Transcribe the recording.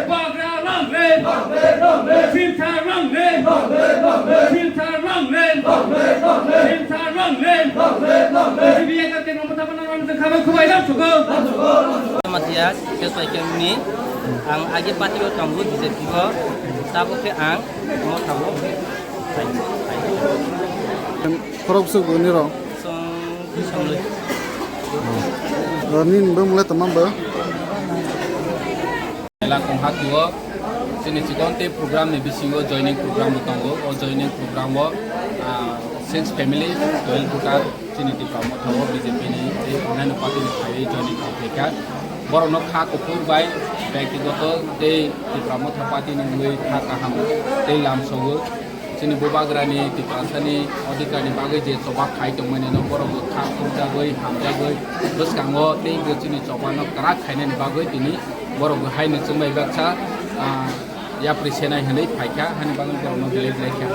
Bagra Langren, Filter Langren, Filter Langren, Filter Langren. Biar kata nombor apa nama kita khabar kubai dah cukup. Matias, sesuai kami, ang agi pati ko tanggut di setiap tahu ke ang mau tahu. Korupsi ni ro. Song Nin mulai teman ber. Lakong hatuo sini cikonte program ni bisingo joining program butongo o joining program wo since family toil putar sini di promote hawo BJP ni onan party ni khai joining kapeka borno kha kopur bai ব্যক্তিগত di promote party ni ngui kha kaham lam sogo sini bobagrani di prasani odikani bagai je coba khai tongmane no borok kha kumja goi hamja goi bus kango tei sini coba no kara khaine ni bagai tini borok hai ni chumai baksa ya presena hanai phaika hani bangun borok no gelek lekha